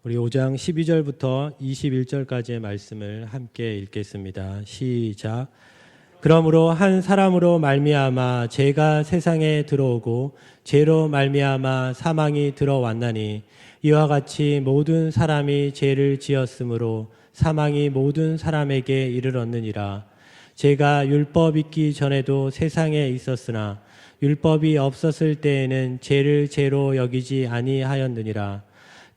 우리 5장 12절부터 21절까지의 말씀을 함께 읽겠습니다. 시작. 그러므로 한 사람으로 말미암아 죄가 세상에 들어오고 죄로 말미암아 사망이 들어왔나니 이와 같이 모든 사람이 죄를 지었으므로 사망이 모든 사람에게 이르렀느니라. 죄가 율법 있기 전에도 세상에 있었으나 율법이 없었을 때에는 죄를 죄로 여기지 아니하였느니라.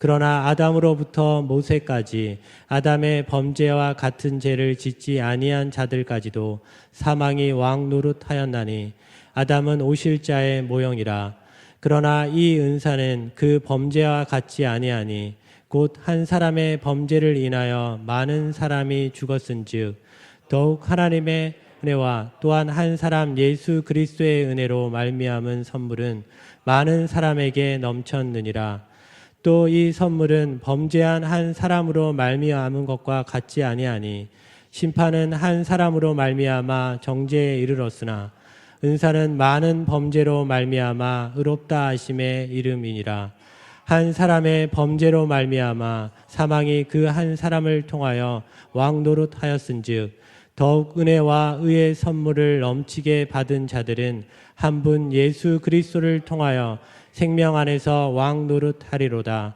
그러나 아담으로부터 모세까지 아담의 범죄와 같은 죄를 짓지 아니한 자들까지도 사망이 왕 노릇하였나니 아담은 오실 자의 모형이라. 그러나 이 은사는 그 범죄와 같지 아니하니 곧 한 사람의 범죄를 인하여 많은 사람이 죽었은즉 더욱 하나님의 은혜와 또한 한 사람 예수 그리스도의 은혜로 말미암은 선물은 많은 사람에게 넘쳤느니라. 또 이 선물은 범죄한 한 사람으로 말미암은 것과 같지 아니하니 심판은 한 사람으로 말미암아 정죄에 이르렀으나 은사는 많은 범죄로 말미암아 의롭다 하심의 이름이니라. 한 사람의 범죄로 말미암아 사망이 그 한 사람을 통하여 왕노릇하였은즉 더욱 은혜와 의의 선물을 넘치게 받은 자들은 한 분 예수 그리스도를 통하여 생명 안에서 왕 노릇하리로다.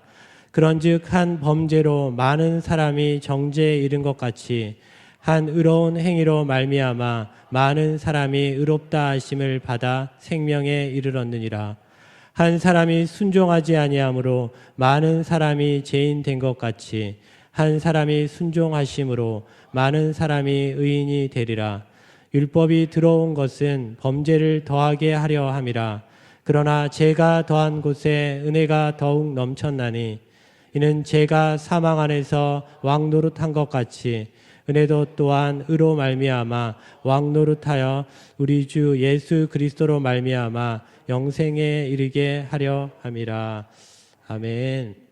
그런즉 한 범죄로 많은 사람이 정죄에 이른 것 같이 한 의로운 행위로 말미암아 많은 사람이 의롭다 하심을 받아 생명에 이르렀느니라. 한 사람이 순종하지 아니함으로 많은 사람이 죄인 된 것 같이 한 사람이 순종하심으로 많은 사람이 의인이 되리라. 율법이 들어온 것은 범죄를 더하게 하려 함이라. 그러나 죄가 더한 곳에 은혜가 더욱 넘쳤나니 이는 죄가 사망 안에서 왕노릇한 것 같이 은혜도 또한 의로 말미암아 왕노릇하여 우리 주 예수 그리스도로 말미암아 영생에 이르게 하려 함이라. 아멘.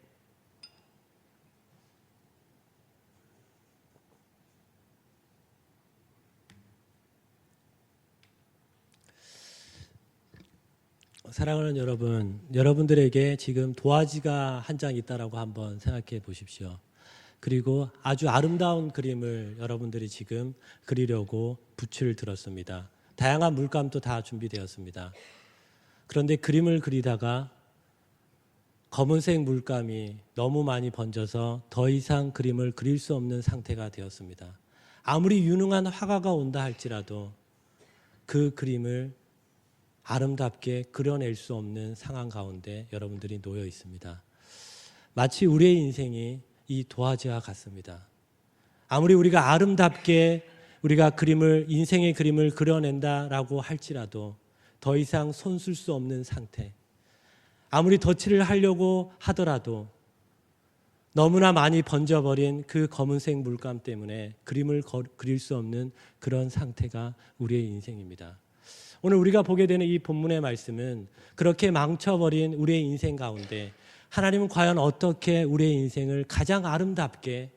사랑하는 여러분, 여러분들에게 지금 도화지가 한 장 있다라고 한번 생각해 보십시오. 그리고 아주 아름다운 그림을 여러분들이 지금 그리려고 붓을 들었습니다. 다양한 물감도 다 준비되었습니다. 그런데 그림을 그리다가 검은색 물감이 너무 많이 번져서 더 이상 그림을 그릴 수 없는 상태가 되었습니다. 아무리 유능한 화가가 온다 할지라도 그 그림을 아름답게 그려낼 수 없는 상황 가운데 여러분들이 놓여 있습니다. 마치 우리의 인생이 이 도화지와 같습니다. 아무리 우리가 아름답게 우리가 인생의 그림을 그려낸다라고 할지라도 더 이상 손 쓸 수 없는 상태. 아무리 덧칠을 하려고 하더라도 너무나 많이 번져버린 그 검은색 물감 때문에 그림을 그릴 수 없는 그런 상태가 우리의 인생입니다. 오늘 우리가 보게 되는 이 본문의 말씀은 그렇게 망쳐버린 우리의 인생 가운데 하나님은 과연 어떻게 우리의 인생을 가장 아름답게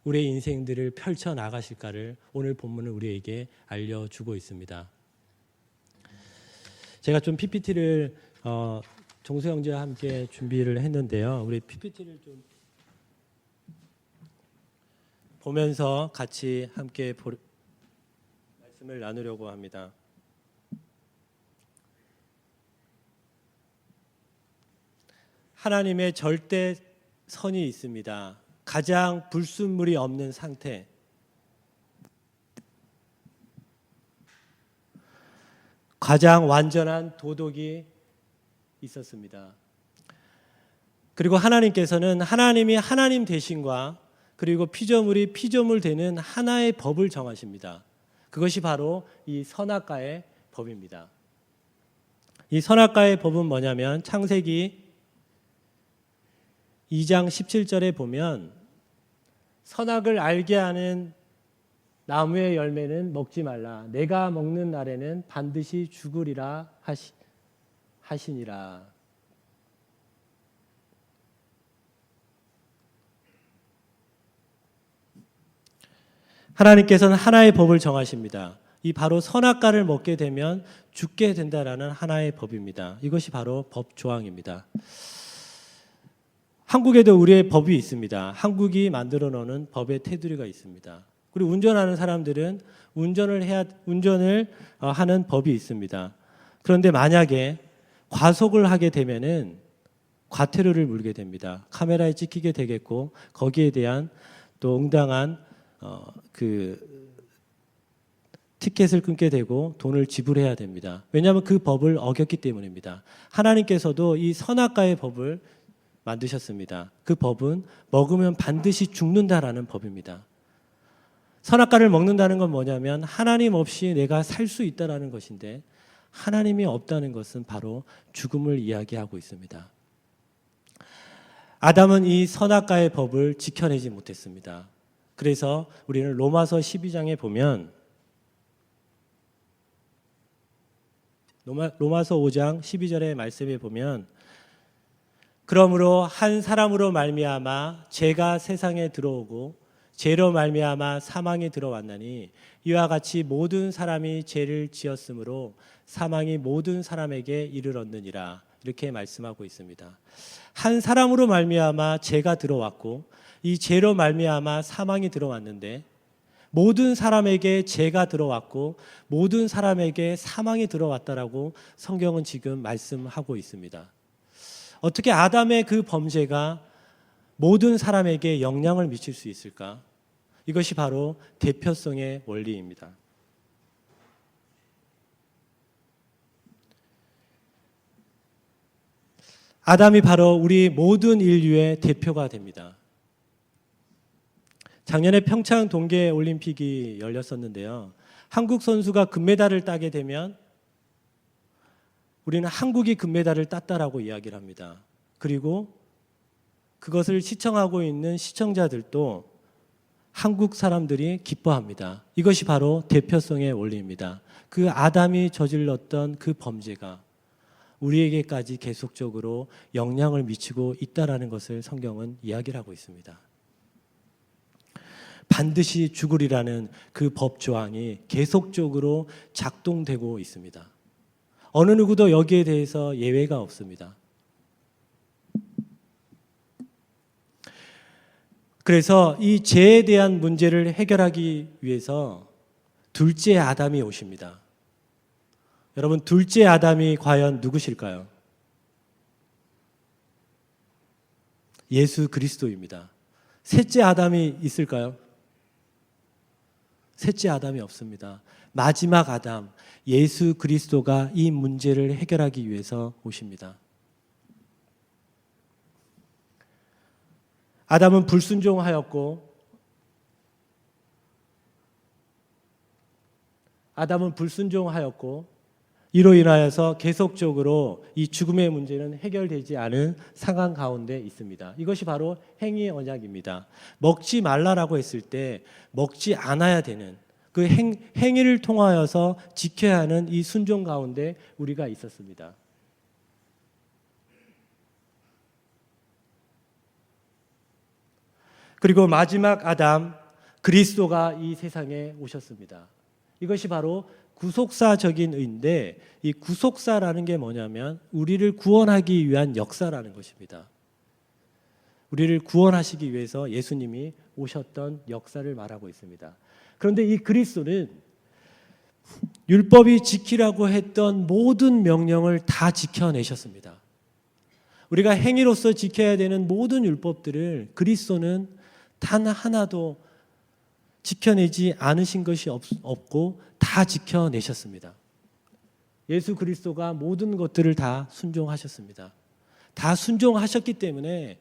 우리의 인생들을 펼쳐나가실까를 오늘 본문은 우리에게 알려주고 있습니다. 제가 좀 PPT를 종수 형제와 함께 준비를 했는데요. 우리 PPT를 좀 보면서 같이 함께 말씀을 나누려고 합니다. 하나님의 절대 선이 있습니다. 가장 불순물이 없는 상태. 가장 완전한 도덕이 있었습니다. 그리고 하나님께서는 하나님이 하나님 되심과 그리고 피조물이 피조물 되는 하나의 법을 정하십니다. 그것이 바로 이 선악과의 법입니다. 이 선악과의 법은 뭐냐면 창세기 2장 17절에 보면 선악을 알게 하는 나무의 열매는 먹지 말라. 내가 먹는 날에는 반드시 죽으리라 하시니라. 하나님께서는 하나의 법을 정하십니다. 이 바로 선악과를 먹게 되면 죽게 된다라는 하나의 법입니다. 이것이 바로 법 조항입니다. 한국에도 우리의 법이 있습니다. 한국이 만들어 놓은 법의 테두리가 있습니다. 그리고 운전하는 사람들은 운전을 하는 법이 있습니다. 그런데 만약에 과속을 하게 되면은 과태료를 물게 됩니다. 카메라에 찍히게 되겠고 거기에 대한 또 응당한 티켓을 끊게 되고 돈을 지불해야 됩니다. 왜냐하면 그 법을 어겼기 때문입니다. 하나님께서도 이 선악과의 법을 만드셨습니다. 그 법은 먹으면 반드시 죽는다라는 법입니다. 선악과를 먹는다는 건 뭐냐면 하나님 없이 내가 살 수 있다라는 것인데 하나님이 없다는 것은 바로 죽음을 이야기하고 있습니다. 아담은 이 선악과의 법을 지켜내지 못했습니다. 그래서 우리는 로마서 12장에 보면 로마서 5장 12절의 말씀에 보면 그러므로 한 사람으로 말미암아 죄가 세상에 들어오고 죄로 말미암아 사망이 들어왔나니 이와 같이 모든 사람이 죄를 지었으므로 사망이 모든 사람에게 이르렀느니라. 이렇게 말씀하고 있습니다. 한 사람으로 말미암아 죄가 들어왔고 이 죄로 말미암아 사망이 들어왔는데 모든 사람에게 죄가 들어왔고 모든 사람에게 사망이 들어왔다라고 성경은 지금 말씀하고 있습니다. 어떻게 아담의 그 범죄가 모든 사람에게 영향을 미칠 수 있을까? 이것이 바로 대표성의 원리입니다. 아담이 바로 우리 모든 인류의 대표가 됩니다. 작년에 평창 동계올림픽이 열렸었는데요. 한국 선수가 금메달을 따게 되면 우리는 한국이 금메달을 땄다라고 이야기를 합니다. 그리고 그것을 시청하고 있는 시청자들도 한국 사람들이 기뻐합니다. 이것이 바로 대표성의 원리입니다. 그 아담이 저질렀던 그 범죄가 우리에게까지 계속적으로 영향을 미치고 있다라는 것을 성경은 이야기를 하고 있습니다. 반드시 죽으리라는 그 법 조항이 계속적으로 작동되고 있습니다. 어느 누구도 여기에 대해서 예외가 없습니다. 그래서 이 죄에 대한 문제를 해결하기 위해서 둘째 아담이 오십니다. 여러분, 둘째 아담이 과연 누구실까요? 예수 그리스도입니다. 셋째 아담이 있을까요? 셋째 아담이 없습니다. 마지막 아담, 예수 그리스도가 이 문제를 해결하기 위해서 오십니다. 아담은 불순종하였고 이로 인하여서 계속적으로 이 죽음의 문제는 해결되지 않은 상황 가운데 있습니다. 이것이 바로 행위 언약입니다. 먹지 말라라고 했을 때 먹지 않아야 되는 그 행위를 통하여서 지켜야 하는 이 순종 가운데 우리가 있었습니다. 그리고 마지막 아담 그리스도가 이 세상에 오셨습니다. 이것이 바로 구속사적인 의인데 이 구속사라는 게 뭐냐면 우리를 구원하기 위한 역사라는 것입니다. 우리를 구원하시기 위해서 예수님이 오셨던 역사를 말하고 있습니다. 그런데 이 그리스도는 율법이 지키라고 했던 모든 명령을 다 지켜내셨습니다. 우리가 행위로서 지켜야 되는 모든 율법들을 그리스도는 단 하나도 지켜내지 않으신 것이 없고 다 지켜내셨습니다. 예수 그리스도가 모든 것들을 다 순종하셨습니다. 다 순종하셨기 때문에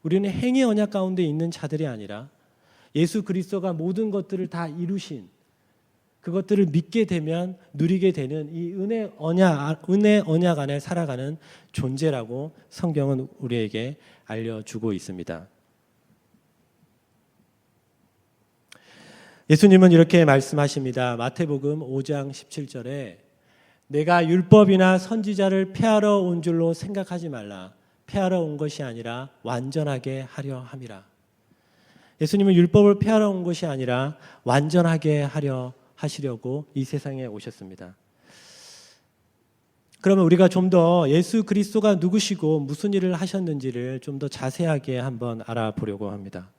우리는 행위 언약 가운데 있는 자들이 아니라 예수 그리스도가 모든 것들을 다 이루신 그것들을 믿게 되면 누리게 되는 이 은혜 언약 안에 살아가는 존재라고 성경은 우리에게 알려주고 있습니다. 예수님은 이렇게 말씀하십니다. 마태복음 5장 17절에 내가 율법이나 선지자를 폐하러 온 줄로 생각하지 말라. 폐하러 온 것이 아니라 완전하게 하려 함이라. 예수님은 율법을 폐하러 온 것이 아니라 완전하게 하시려고 이 세상에 오셨습니다. 그러면 우리가 좀 더 예수 그리스도가 누구시고 무슨 일을 하셨는지를 좀 더 자세하게 한번 알아보려고 합니다.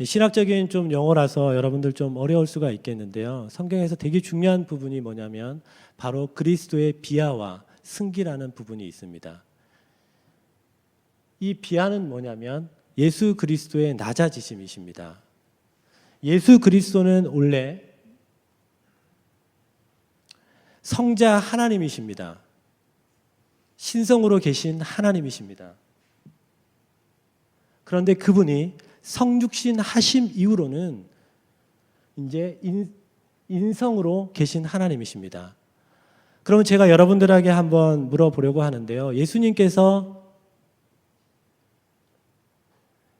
신학적인 좀 용어라서 여러분들 좀 어려울 수가 있겠는데요. 성경에서 되게 중요한 부분이 뭐냐면 바로 그리스도의 비하와 승기라는 부분이 있습니다. 이 비하는 뭐냐면 예수 그리스도의 낮아지심이십니다. 예수 그리스도는 원래 성자 하나님이십니다. 신성으로 계신 하나님이십니다. 그런데 그분이 성육신 하심 이후로는 이제 인성으로 계신 하나님이십니다. 그러면 제가 여러분들에게 한번 물어보려고 하는데요. 예수님께서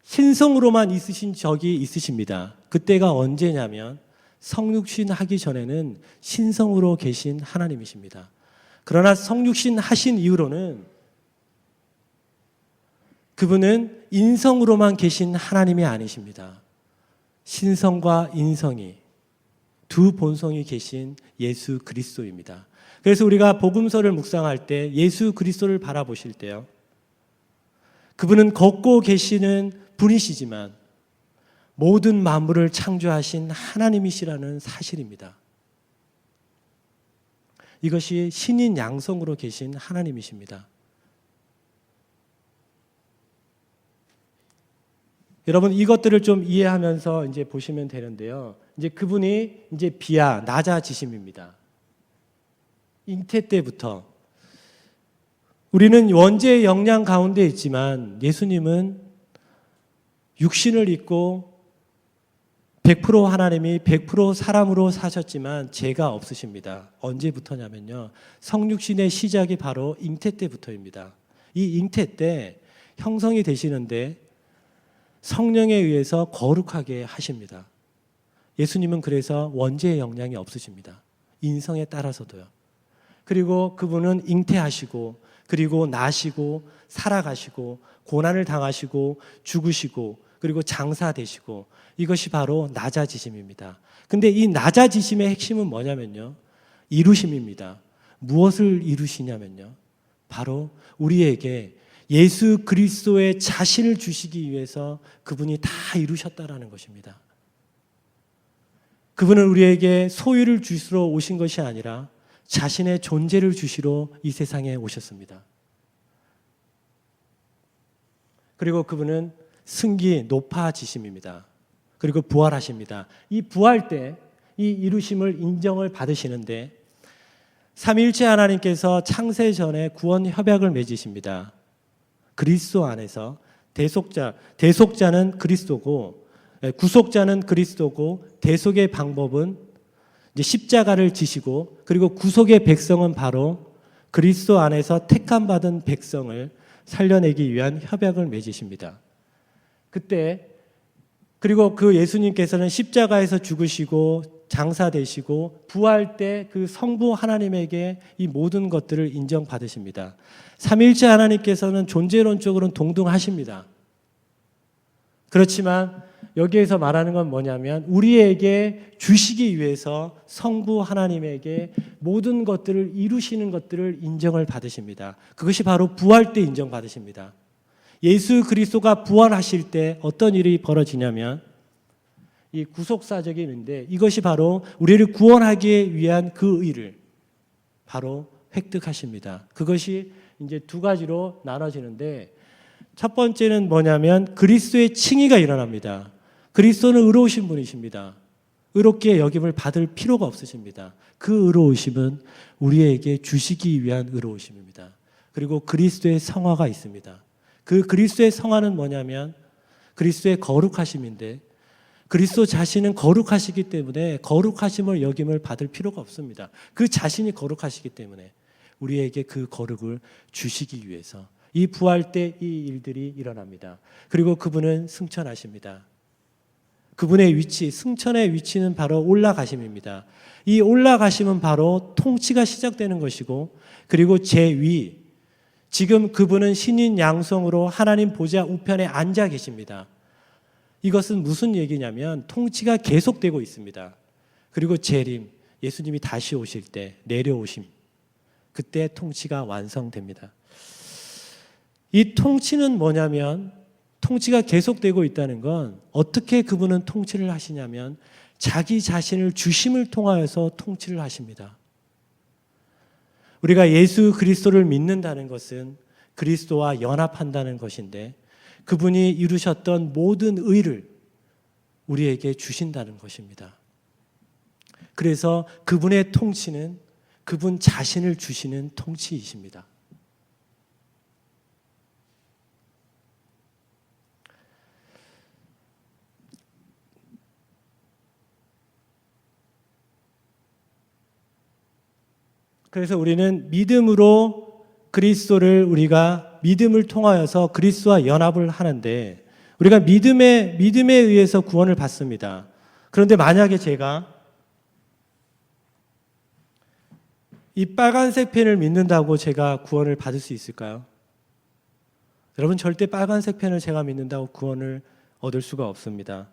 신성으로만 있으신 적이 있으십니다. 그때가 언제냐면 성육신 하기 전에는 신성으로 계신 하나님이십니다. 그러나 성육신 하신 이후로는 그분은 인성으로만 계신 하나님이 아니십니다. 신성과 인성이 두 본성이 계신 예수 그리스도입니다. 그래서 우리가 복음서를 묵상할 때 예수 그리스도를 바라보실 때요. 그분은 걷고 계시는 분이시지만 모든 만물을 창조하신 하나님이시라는 사실입니다. 이것이 신인 양성으로 계신 하나님이십니다. 여러분 이것들을 좀 이해하면서 이제 보시면 되는데요. 이제 그분이 이제 비하 낮아지심입니다. 잉태 때부터 우리는 원죄의 영향 가운데 있지만 예수님은 육신을 입고 100% 하나님이 100% 사람으로 사셨지만 죄가 없으십니다. 언제부터냐면요. 성육신의 시작이 바로 잉태 때부터입니다. 이 잉태 때 형성이 되시는데 성령에 의해서 거룩하게 하십니다. 예수님은 그래서 원죄의 영향이 없으십니다. 인성에 따라서도요. 그리고 그분은 잉태하시고 그리고 나시고 살아가시고 고난을 당하시고 죽으시고 그리고 장사되시고 이것이 바로 낮아지심입니다. 근데 이 낮아지심의 핵심은 뭐냐면요. 이루심입니다. 무엇을 이루시냐면요. 바로 우리에게 예수 그리스도의 자신을 주시기 위해서 그분이 다 이루셨다라는 것입니다. 그분은 우리에게 소유를 주시러 오신 것이 아니라 자신의 존재를 주시러 이 세상에 오셨습니다. 그리고 그분은 승기 높아지심입니다. 그리고 부활하십니다. 이 부활 때 이 이루심을 인정을 받으시는데 삼위일체 하나님께서 창세 전에 구원 협약을 맺으십니다. 그리스도 안에서 대속자는 그리스도고 구속자는 그리스도고 대속의 방법은 이제 십자가를 지시고 그리고 구속의 백성은 바로 그리스도 안에서 택함 받은 백성을 살려내기 위한 협약을 맺으십니다. 그때 그리고 그 예수님께서는 십자가에서 죽으시고 장사되시고 부활 때 그 성부 하나님에게 이 모든 것들을 인정받으십니다. 삼위일체 하나님께서는 존재론적으로는 동등하십니다. 그렇지만 여기에서 말하는 건 뭐냐면 우리에게 주시기 위해서 성부 하나님에게 모든 것들을 이루시는 것들을 인정을 받으십니다. 그것이 바로 부활 때 인정받으십니다. 예수 그리스도가 부활하실 때 어떤 일이 벌어지냐면 이 구속사적인 일인데 이것이 바로 우리를 구원하기 위한 그 의를 바로 획득하십니다. 그것이 이제 두 가지로 나눠지는데 첫 번째는 뭐냐면 그리스도의 칭의가 일어납니다. 그리스도는 의로우신 분이십니다. 의롭게 여김을 받을 필요가 없으십니다. 그 의로우심은 우리에게 주시기 위한 의로우심입니다. 그리고 그리스도의 성화가 있습니다. 그 그리스도의 성화는 뭐냐면 그리스도의 거룩하심인데 그리스도 자신은 거룩하시기 때문에 거룩하심을 여김을 받을 필요가 없습니다. 그 자신이 거룩하시기 때문에 우리에게 그 거룩을 주시기 위해서 이 부활 때 이 일들이 일어납니다. 그리고 그분은 승천하십니다. 그분의 위치, 승천의 위치는 바로 올라가심입니다. 이 올라가심은 바로 통치가 시작되는 것이고 그리고 제위, 지금 그분은 신인 양성으로 하나님 보좌 우편에 앉아 계십니다. 이것은 무슨 얘기냐면 통치가 계속되고 있습니다. 그리고 재림, 예수님이 다시 오실 때 내려오심. 그때 통치가 완성됩니다. 이 통치는 뭐냐면, 통치가 계속되고 있다는 건 어떻게 그분은 통치를 하시냐면 자기 자신을 주심을 통하여서 통치를 하십니다. 우리가 예수 그리스도를 믿는다는 것은 그리스도와 연합한다는 것인데, 그분이 이루셨던 모든 의를 우리에게 주신다는 것입니다. 그래서 그분의 통치는 그분 자신을 주시는 통치이십니다. 그래서 우리는 믿음으로 그리스도를, 우리가 믿음을 통하여서 그리스도와 연합을 하는데, 우리가 믿음에 의해서 구원을 받습니다. 그런데 만약에 제가 이 빨간색 펜을 믿는다고 제가 구원을 받을 수 있을까요? 여러분, 절대 빨간색 펜을 제가 믿는다고 구원을 얻을 수가 없습니다.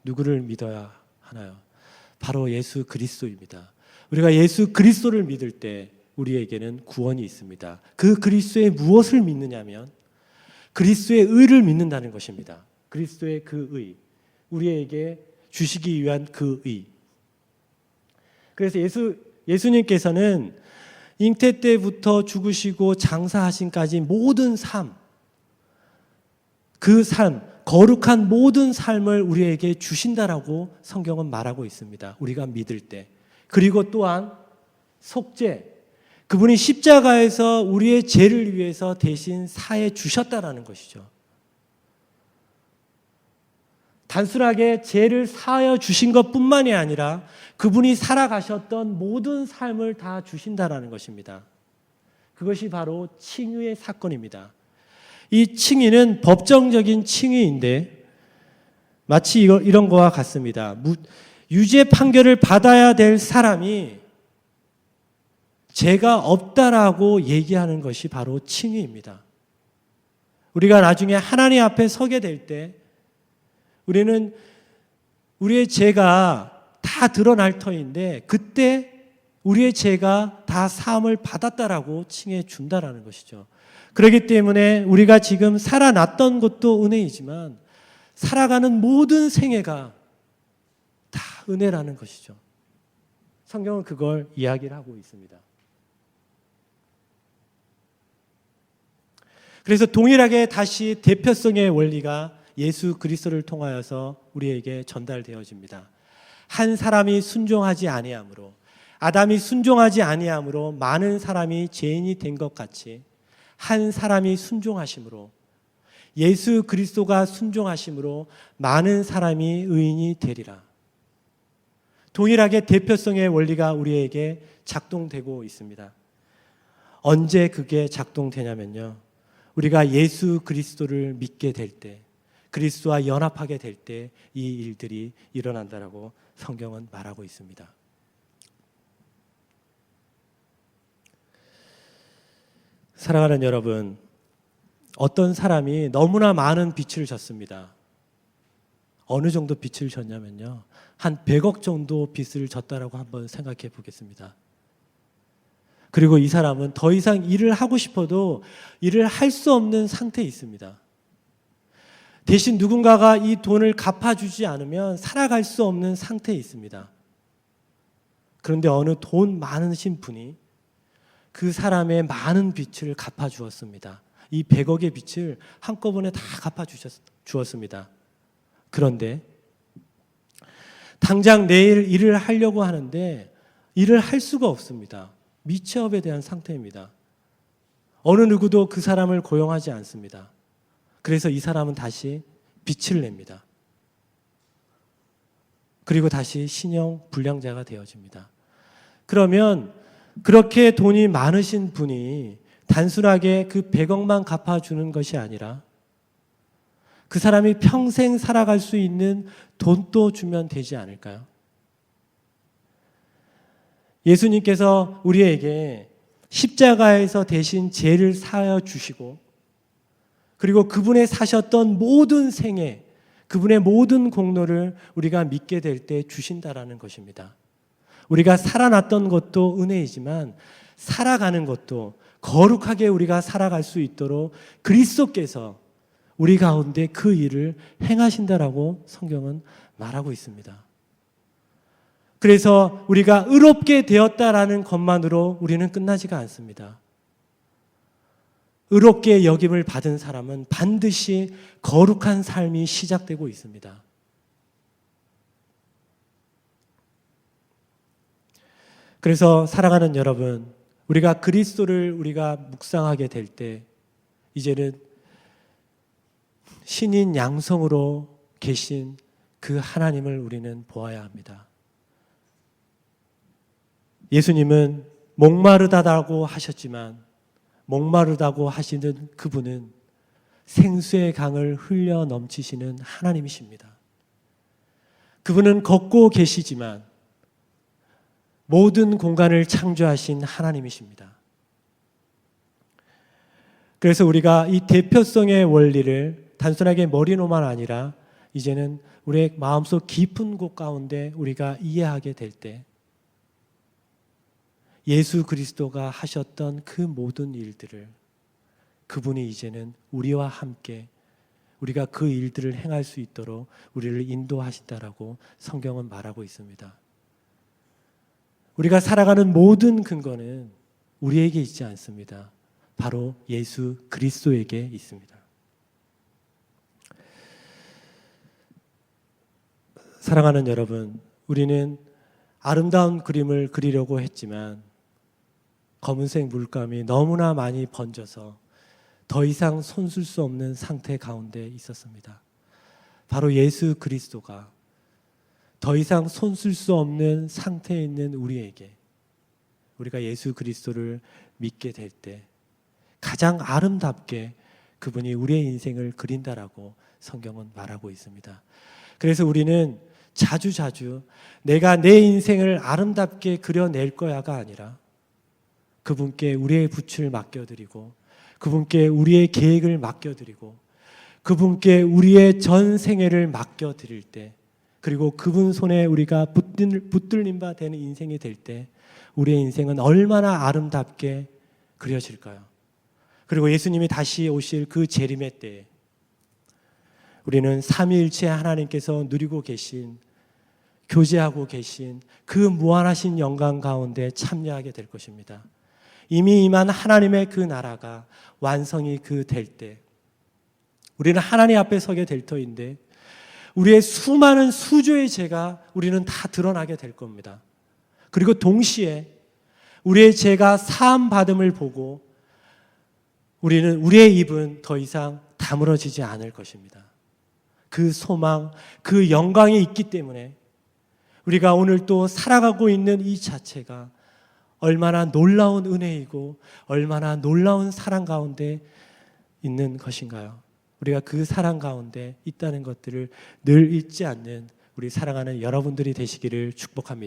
누구를 믿어야 하나요? 바로 예수 그리스도입니다. 우리가 예수 그리스도를 믿을 때 우리에게는 구원이 있습니다. 그 그리스도의 무엇을 믿느냐면 그리스도의 의를 믿는다는 것입니다. 그리스도의 그 의, 우리에게 주시기 위한 그 의. 그래서 예수님께서는 잉태 때부터 죽으시고 장사하신까지 모든 삶, 그 삶, 거룩한 모든 삶을 우리에게 주신다라고 성경은 말하고 있습니다. 우리가 믿을 때. 그리고 또한 속죄, 그분이 십자가에서 우리의 죄를 위해서 대신 사해 주셨다라는 것이죠. 단순하게 죄를 사하여 주신 것뿐만이 아니라 그분이 살아가셨던 모든 삶을 다 주신다라는 것입니다. 그것이 바로 칭의의 사건입니다. 이 칭의는 법정적인 칭의인데 마치 이런 거와 같습니다. 유죄 판결을 받아야 될 사람이 죄가 없다라고 얘기하는 것이 바로 칭의입니다. 우리가 나중에 하나님 앞에 서게 될 때 우리는 우리의 죄가 다 드러날 터인데 그때 우리의 죄가 다 사함을 받았다라고 칭해 준다라는 것이죠. 그렇기 때문에 우리가 지금 살아났던 것도 은혜이지만 살아가는 모든 생애가 다 은혜라는 것이죠. 성경은 그걸 이야기를 하고 있습니다. 그래서 동일하게 다시 대표성의 원리가 예수 그리스도를 통하여서 우리에게 전달되어집니다. 한 사람이 순종하지 아니함으로, 아담이 순종하지 아니함으로 많은 사람이 죄인이 된 것 같이 한 사람이 순종하심으로, 예수 그리스도가 순종하심으로 많은 사람이 의인이 되리라. 동일하게 대표성의 원리가 우리에게 작동되고 있습니다. 언제 그게 작동되냐면요, 우리가 예수 그리스도를 믿게 될 때, 그리스도와 연합하게 될 때 이 일들이 일어난다라고 성경은 말하고 있습니다. 사랑하는 여러분, 어떤 사람이 너무나 많은 빚을 졌습니다. 어느 정도 빚을 졌냐면요, 한 100억 정도 빚을 졌다라고 한번 생각해 보겠습니다. 그리고 이 사람은 더 이상 일을 하고 싶어도 일을 할 수 없는 상태에 있습니다. 대신 누군가가 이 돈을 갚아주지 않으면 살아갈 수 없는 상태에 있습니다. 그런데 어느 돈 많으신 분이 그 사람의 많은 빚을 갚아주었습니다. 이 100억의 빚을 한꺼번에 다 갚아주었습니다. 그런데 당장 내일 일을 하려고 하는데 일을 할 수가 없습니다. 미취업에 대한 상태입니다. 어느 누구도 그 사람을 고용하지 않습니다. 그래서 이 사람은 다시 빚을 냅니다. 그리고 다시 신용 불량자가 되어집니다. 그러면 그렇게 돈이 많으신 분이 단순하게 그 100억만 갚아주는 것이 아니라 그 사람이 평생 살아갈 수 있는 돈도 주면 되지 않을까요? 예수님께서 우리에게 십자가에서 대신 죄를 사하여 주시고, 그리고 그분의 사셨던 모든 생애, 그분의 모든 공로를 우리가 믿게 될 때 주신다라는 것입니다. 우리가 살아났던 것도 은혜이지만 살아가는 것도 거룩하게 우리가 살아갈 수 있도록 그리스도께서 우리 가운데 그 일을 행하신다라고 성경은 말하고 있습니다. 그래서 우리가 의롭게 되었다라는 것만으로 우리는 끝나지가 않습니다. 의롭게 여김을 받은 사람은 반드시 거룩한 삶이 시작되고 있습니다. 그래서 살아가는 여러분, 우리가 그리스도를 우리가 묵상하게 될 때 이제는 신인 양성으로 계신 그 하나님을 우리는 보아야 합니다. 예수님은 목마르다고 하셨지만 목마르다고 하시는 그분은 생수의 강을 흘려 넘치시는 하나님이십니다. 그분은 걷고 계시지만 모든 공간을 창조하신 하나님이십니다. 그래서 우리가 이 대표성의 원리를 단순하게 머리로만 아니라 이제는 우리의 마음속 깊은 곳 가운데 우리가 이해하게 될 때 예수 그리스도가 하셨던 그 모든 일들을 그분이 이제는 우리와 함께 우리가 그 일들을 행할 수 있도록 우리를 인도하신다라고 성경은 말하고 있습니다. 우리가 살아가는 모든 근거는 우리에게 있지 않습니다. 바로 예수 그리스도에게 있습니다. 사랑하는 여러분, 우리는 아름다운 그림을 그리려고 했지만 검은색 물감이 너무나 많이 번져서 더 이상 손쓸 수 없는 상태 가운데 있었습니다. 바로 예수 그리스도가 더 이상 손쓸 수 없는 상태에 있는 우리에게 우리가 예수 그리스도를 믿게 될 때 가장 아름답게 그분이 우리의 인생을 그린다라고 성경은 말하고 있습니다. 그래서 우리는 자주자주 내가 내 인생을 아름답게 그려낼 거야가 아니라 그분께 우리의 붓을 맡겨드리고 그분께 우리의 계획을 맡겨드리고 그분께 우리의 전 생애를 맡겨드릴 때 그리고 그분 손에 우리가 붙들림 바 되는 인생이 될 때 우리의 인생은 얼마나 아름답게 그려질까요? 그리고 예수님이 다시 오실 그 재림의 때에 우리는 삼위일체 하나님께서 누리고 계신 교제하고 계신 그 무한하신 영광 가운데 참여하게 될 것입니다. 이미 임한 하나님의 그 나라가 완성이 될 때 우리는 하나님 앞에 서게 될 터인데 우리의 수많은 수조의 죄가 우리는 다 드러나게 될 겁니다. 그리고 동시에 우리의 죄가 사함받음을 보고 우리의 입은 더 이상 다물어지지 않을 것입니다. 그 소망, 그 영광이 있기 때문에 우리가 오늘 또 살아가고 있는 이 자체가 얼마나 놀라운 은혜이고 얼마나 놀라운 사랑 가운데 있는 것인가요? 우리가 그 사랑 가운데 있다는 것들을 늘 잊지 않는 우리 사랑하는 여러분들이 되시기를 축복합니다.